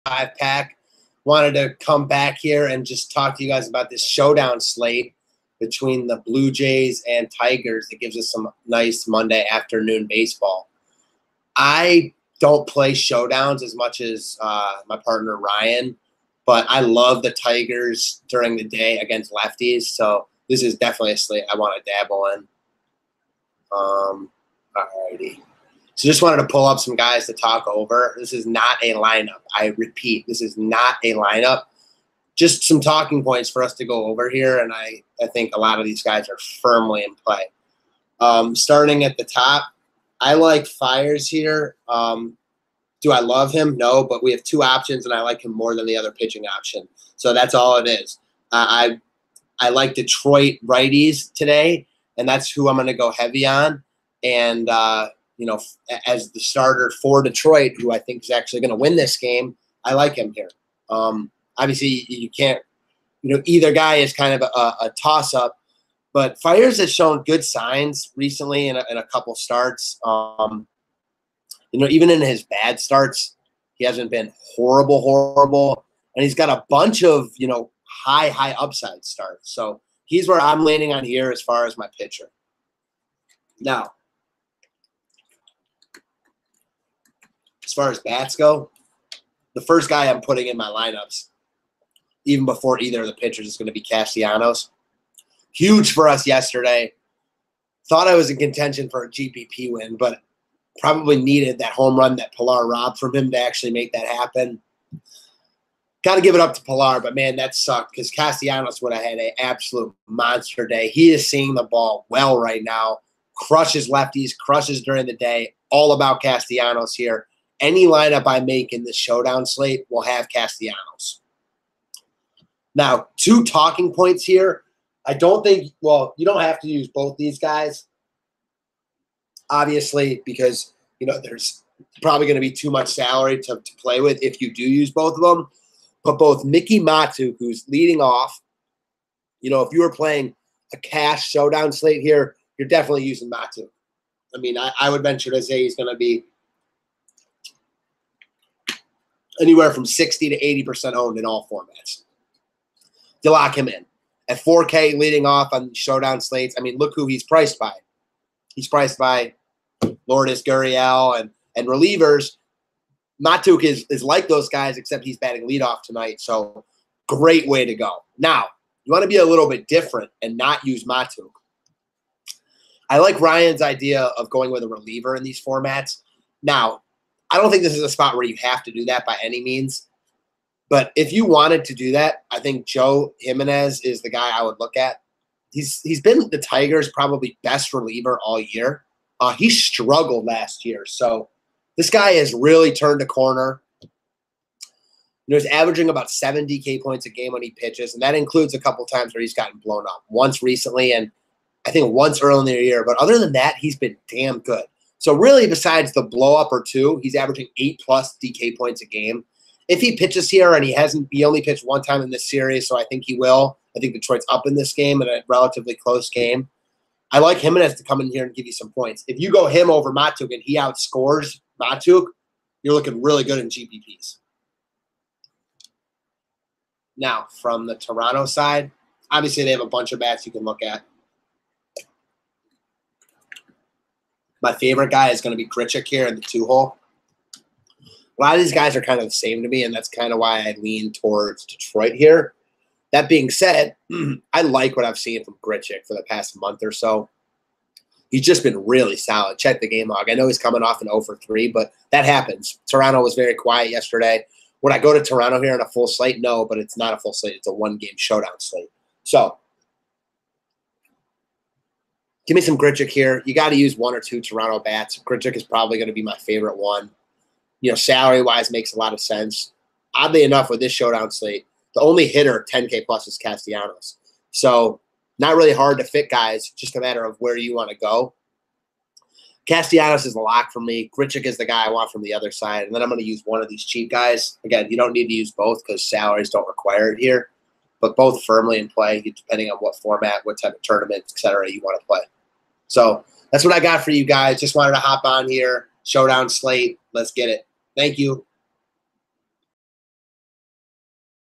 5-pack. Wanted to come back here and just talk to you guys about this showdown slate between the Blue Jays and Tigers that gives us some nice Monday afternoon baseball. I don't play showdowns as much as my partner Ryan, but I love the Tigers during the day against lefties, so this is definitely a slate I want to dabble in. Alrighty. So just wanted to pull up some guys to talk over. This is not a lineup. I repeat, this is not a lineup. Just some talking points for us to go over here, and I think a lot of these guys are firmly in play. Starting at the top, I like Fires here. Do I love him? No, but we have two options, and I like him more than the other pitching option. So that's all it is. I like Detroit righties today, and that's who I'm going to go heavy on. And as the starter for Detroit, who I think is actually going to win this game, I like him here. Obviously, you can't, either guy is kind of a toss-up, but Fires has shown good signs recently in a couple starts. Even in his bad starts, he hasn't been horrible, and he's got a bunch of, high upside starts. So he's where I'm landing on here as far as my pitcher. Now, as far as bats go, the first guy I'm putting in my lineups, even before either of the pitchers, is going to be Castellanos. Huge for us yesterday. Thought I was in contention for a GPP win, but probably needed that home run that Pilar robbed from him to actually make that happen. Got to give it up to Pilar, but, man, that sucked because Castellanos would have had an absolute monster day. He is seeing the ball well right now. Crushes lefties, crushes during the day. All about Castellanos here. Any lineup I make in this showdown slate will have Castellanos. Now, two talking points here. I don't think – well, you don't have to use both these guys, obviously, because, there's probably going to be too much salary to play with if you do use both of them. But both Mickey Matuk, who's leading off, if you were playing a cash showdown slate here, you're definitely using Matuk. I mean, I would venture to say he's going to be anywhere from 60 to 80% owned in all formats. To lock him in. At 4K leading off on showdown slates, I mean, look who he's priced by. He's priced by Lourdes Gurriel and relievers. Matuk is like those guys, except he's batting leadoff tonight, so great way to go. Now, you want to be a little bit different and not use Matuk. I like Ryan's idea of going with a reliever in these formats. Now, I don't think this is a spot where you have to do that by any means. But if you wanted to do that, I think Joe Jimenez is the guy I would look at. He's been the Tigers' probably best reliever all year. He struggled last year. So this guy has really turned a corner. He's averaging about 7 DK points a game when he pitches, and that includes a couple times where he's gotten blown up. Once recently and I think once early in the year. But other than that, he's been damn good. So really, besides the blow-up or two, he's averaging 8+ DK points a game. If he pitches here, and he only pitched one time in this series, so I think he will. I think Detroit's up in this game in a relatively close game. I like Jimenez to come in here and give you some points. If you go him over Matuk and he outscores Matuk, you're looking really good in GPPs. Now, from the Toronto side, obviously they have a bunch of bats you can look at. My favorite guy is going to be Grichuk here in the 2-hole. A lot of these guys are kind of the same to me, and that's kind of why I lean towards Detroit here. That being said, I like what I've seen from Grichuk for the past month or so. He's just been really solid. Check the game log. I know he's coming off an 0-for-3, but that happens. Toronto was very quiet yesterday. Would I go to Toronto here on a full slate? No, but it's not a full slate. It's a one-game showdown slate. So give me some Grichuk here. You got to use one or two Toronto bats. Grichuk is probably going to be my favorite one. Salary-wise makes a lot of sense. Oddly enough, with this showdown slate, the only hitter 10K plus is Castellanos. So not really hard to fit guys, just a matter of where you want to go. Castellanos is a lock for me. Grichuk is the guy I want from the other side. And then I'm going to use one of these cheap guys. Again, you don't need to use both because salaries don't require it here. But both firmly in play, depending on what format, what type of tournament, et cetera, you want to play. So that's what I got for you guys. Just wanted to hop on here. Showdown slate. Let's get it. Thank you.